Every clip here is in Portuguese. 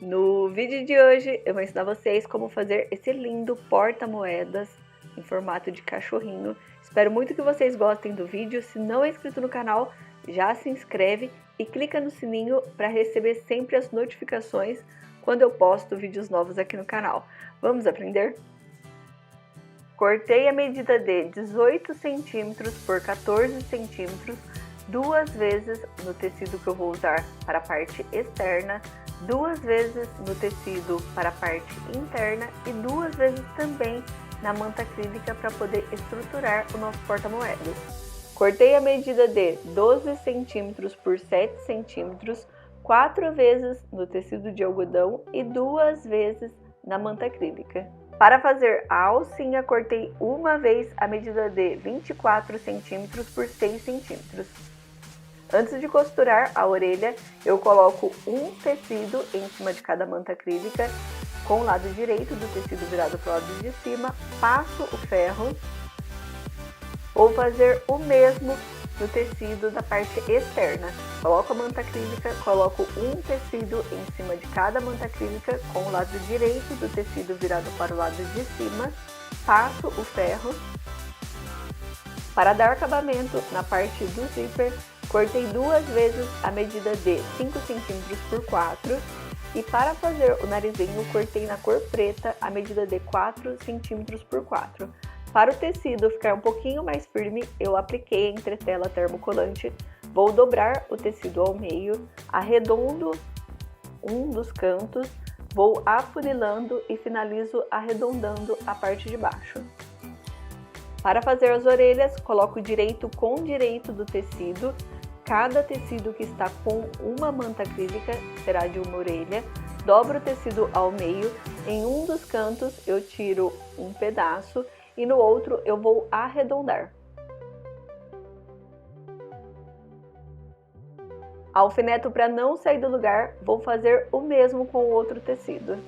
No vídeo de hoje eu vou ensinar vocês como fazer esse lindo porta-moedas em formato de cachorrinho. Espero muito que vocês gostem do vídeo. Se não é inscrito no canal, já se inscreve e clica no sininho para receber sempre as notificações quando eu posto vídeos novos aqui no canal. Vamos aprender? Cortei a medida de 18 centímetros por 14 centímetros duas vezes no tecido que eu vou usar para a parte externa, duas vezes no tecido para a parte interna e duas vezes também na manta acrílica para poder estruturar o nosso porta-moedas. Cortei a medida de 12 centímetros por 7 centímetros, 4 vezes no tecido de algodão e 2 vezes na manta acrílica. Para fazer a alcinha, cortei uma vez a medida de 24 centímetros por 6 centímetros. Antes de costurar a orelha, eu coloco um tecido em cima de cada manta acrílica, com o lado direito do tecido virado para o lado de cima, passo o ferro. Vou fazer o mesmo no tecido da parte externa. Coloco a manta acrílica, coloco um tecido em cima de cada manta acrílica com o lado direito do tecido virado para o lado de cima, passo o ferro. Para dar acabamento na parte do zíper, cortei duas vezes a medida de 5 cm por 4 e para fazer o narizinho, cortei na cor preta a medida de 4 cm por 4. Para o tecido ficar um pouquinho mais firme, eu apliquei a entretela termocolante. Vou dobrar o tecido ao meio, arredondo um dos cantos, vou afunilando e finalizo arredondando a parte de baixo. Para fazer as orelhas, coloco direito com direito do tecido. Cada tecido que está com uma manta acrílica será de uma orelha. Dobro o tecido ao meio. Em um dos cantos eu tiro um pedaço e no outro eu vou arredondar. Alfineto para não sair do lugar, vou fazer o mesmo com o outro tecido.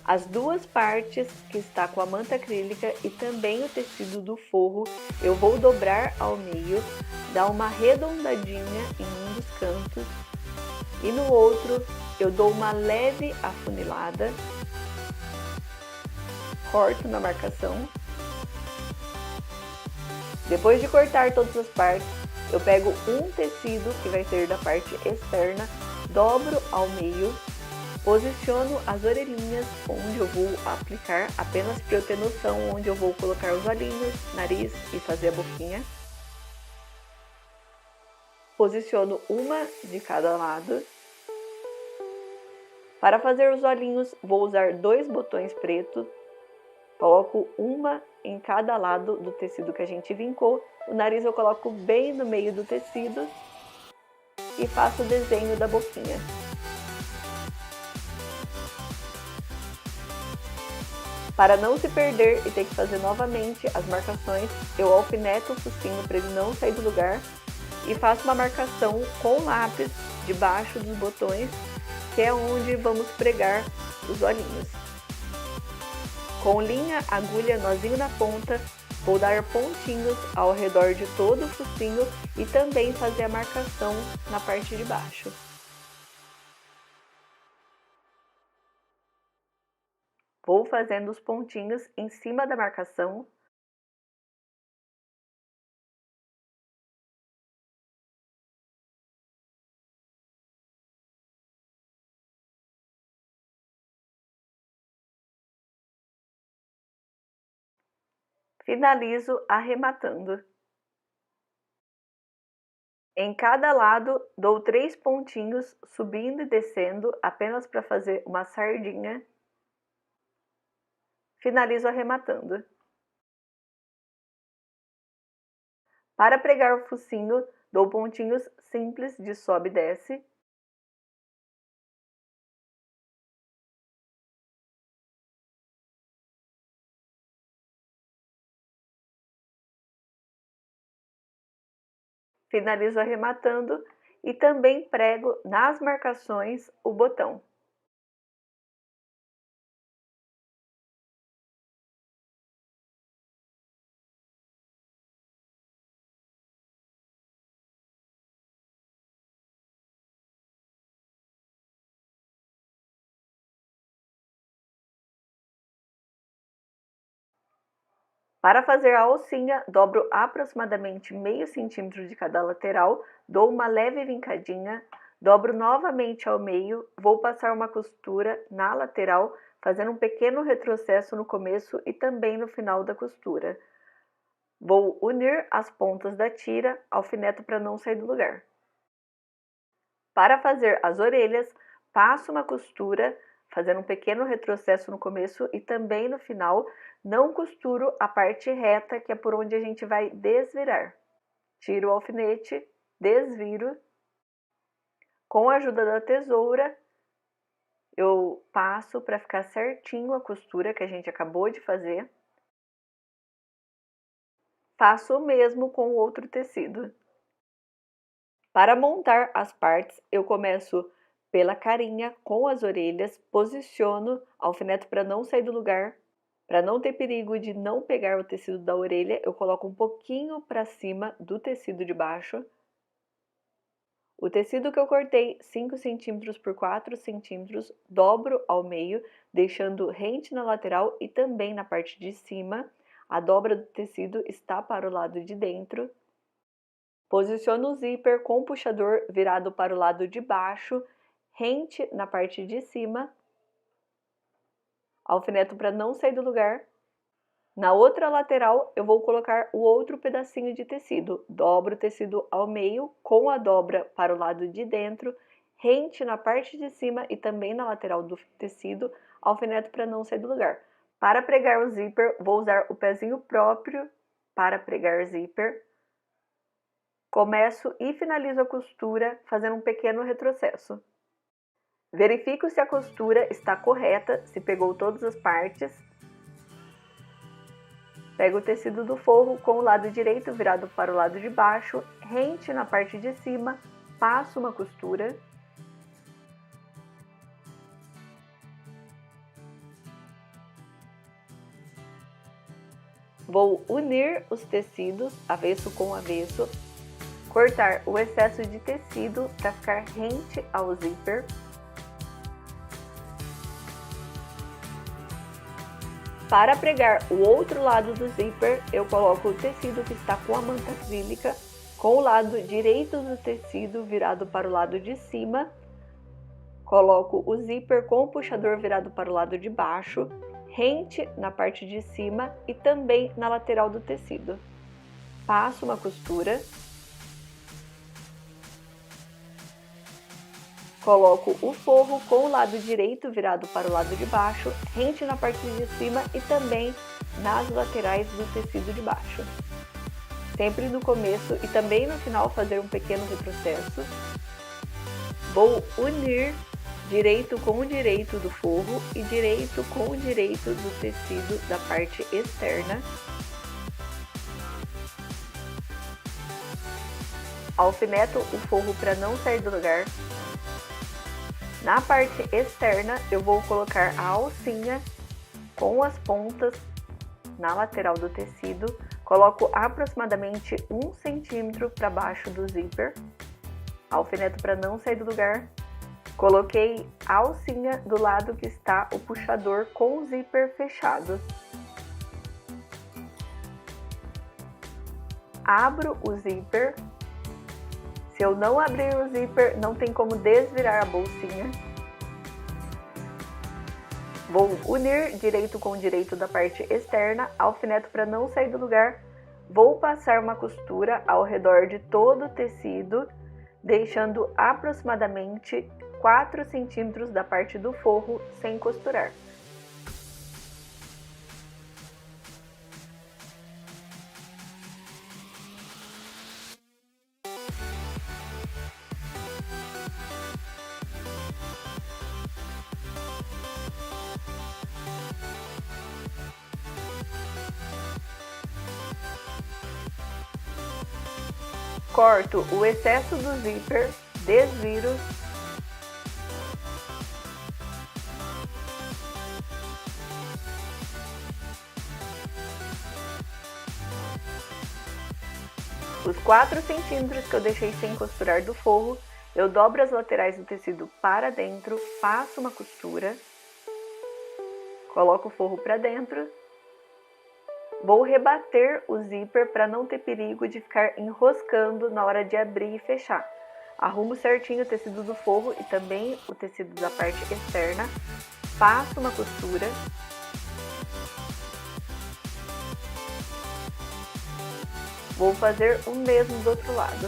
As duas partes que está com a manta acrílica e também o tecido do forro, eu vou dobrar ao meio, dar uma arredondadinha em um dos cantos e no outro eu dou uma leve afunilada, corto na marcação. Depois de cortar todas as partes, eu pego um tecido que vai ser da parte externa, dobro ao meio, posiciono as orelhinhas onde eu vou aplicar, apenas para eu ter noção onde eu vou colocar os olhinhos, nariz e fazer a boquinha. Posiciono uma de cada lado. Para fazer os olhinhos, vou usar dois botões pretos. Coloco uma em cada lado do tecido que a gente vincou. O nariz eu coloco bem no meio do tecido e faço o desenho da boquinha. Para não se perder e ter que fazer novamente as marcações, eu alfineto o focinho para ele não sair do lugar e faço uma marcação com lápis debaixo dos botões, que é onde vamos pregar os olhinhos. Com linha, agulha, nozinho na ponta, vou dar pontinhos ao redor de todo o focinho e também fazer a marcação na parte de baixo. Vou fazendo os pontinhos em cima da marcação. Finalizo arrematando. Em cada lado, dou 3 pontinhos subindo e descendo, apenas para fazer uma sardinha. Finalizo arrematando. Para pregar o focinho, dou pontinhos simples de sobe e desce. Finalizo arrematando e também prego nas marcações o botão. Para fazer a alcinha, dobro aproximadamente meio centímetro de cada lateral, dou uma leve vincadinha, dobro novamente ao meio, vou passar uma costura na lateral, fazendo um pequeno retrocesso no começo e também no final da costura. Vou unir as pontas da tira, alfineto para não sair do lugar. Para fazer as orelhas, passo uma costura, fazendo um pequeno retrocesso no começo e também no final. Não costuro a parte reta, que é por onde a gente vai desvirar. Tiro o alfinete, desviro. Com a ajuda da tesoura, eu passo para ficar certinho a costura que a gente acabou de fazer. Faço o mesmo com o outro tecido. Para montar as partes, eu começo pela carinha com as orelhas, posiciono, alfineto para não sair do lugar. Para não ter perigo de não pegar o tecido da orelha, eu coloco um pouquinho para cima do tecido de baixo. O tecido que eu cortei 5 cm por 4 cm, dobro ao meio, deixando rente na lateral e também na parte de cima. A dobra do tecido está para o lado de dentro. Posiciono o zíper com o puxador virado para o lado de baixo, rente na parte de cima. Alfineto para não sair do lugar. Na outra lateral, eu vou colocar o outro pedacinho de tecido. Dobro o tecido ao meio, com a dobra para o lado de dentro, rente na parte de cima e também na lateral do tecido, alfineto para não sair do lugar. Para pregar o zíper, vou usar o pezinho próprio para pregar o zíper. Começo e finalizo a costura fazendo um pequeno retrocesso. Verifico se a costura está correta, se pegou todas as partes. Pego o tecido do forro com o lado direito virado para o lado de baixo, rente na parte de cima, passo uma costura. Vou unir os tecidos, avesso com avesso, cortar o excesso de tecido para ficar rente ao zíper. Para pregar o outro lado do zíper, eu coloco o tecido que está com a manta acrílica com o lado direito do tecido virado para o lado de cima. Coloco o zíper com o puxador virado para o lado de baixo, rente na parte de cima e também na lateral do tecido. Passo uma costura. Coloco o forro com o lado direito virado para o lado de baixo, rente na parte de cima e também nas laterais do tecido de baixo. Sempre no começo e também no final fazer um pequeno retrocesso. Vou unir direito com o direito do forro e direito com o direito do tecido da parte externa. Alfineto o forro para não sair do lugar. Na parte externa, eu vou colocar a alcinha com as pontas na lateral do tecido. Coloco aproximadamente 1 centímetro para baixo do zíper. Alfineto para não sair do lugar. Coloquei a alcinha do lado que está o puxador com o zíper fechado. Abro o zíper. Se eu não abrir o zíper, não tem como desvirar a bolsinha. Vou unir direito com direito da parte externa, alfineto para não sair do lugar. Vou passar uma costura ao redor de todo o tecido, deixando aproximadamente 4 centímetros da parte do forro sem costurar. Corto o excesso do zíper, desviro. Os 4 centímetros que eu deixei sem costurar do forro, eu dobro as laterais do tecido para dentro, passo uma costura, coloco o forro para dentro, Vou rebater o zíper para não ter perigo de ficar enroscando na hora de abrir e fechar. Arrumo certinho o tecido do forro e também o tecido da parte externa. Passo uma costura. Vou fazer o mesmo do outro lado.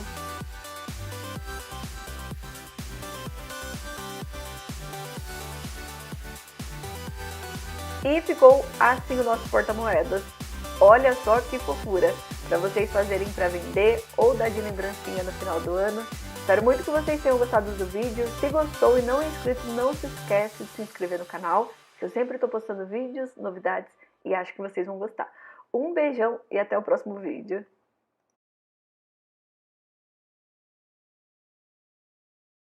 E ficou assim o nosso porta-moedas. Olha só que fofura! Para vocês fazerem para vender ou dar de lembrancinha no final do ano. Espero muito que vocês tenham gostado do vídeo. Se gostou e não é inscrito, não se esquece de se inscrever no canal. Eu sempre estou postando vídeos, novidades e acho que vocês vão gostar. Um beijão e até o próximo vídeo.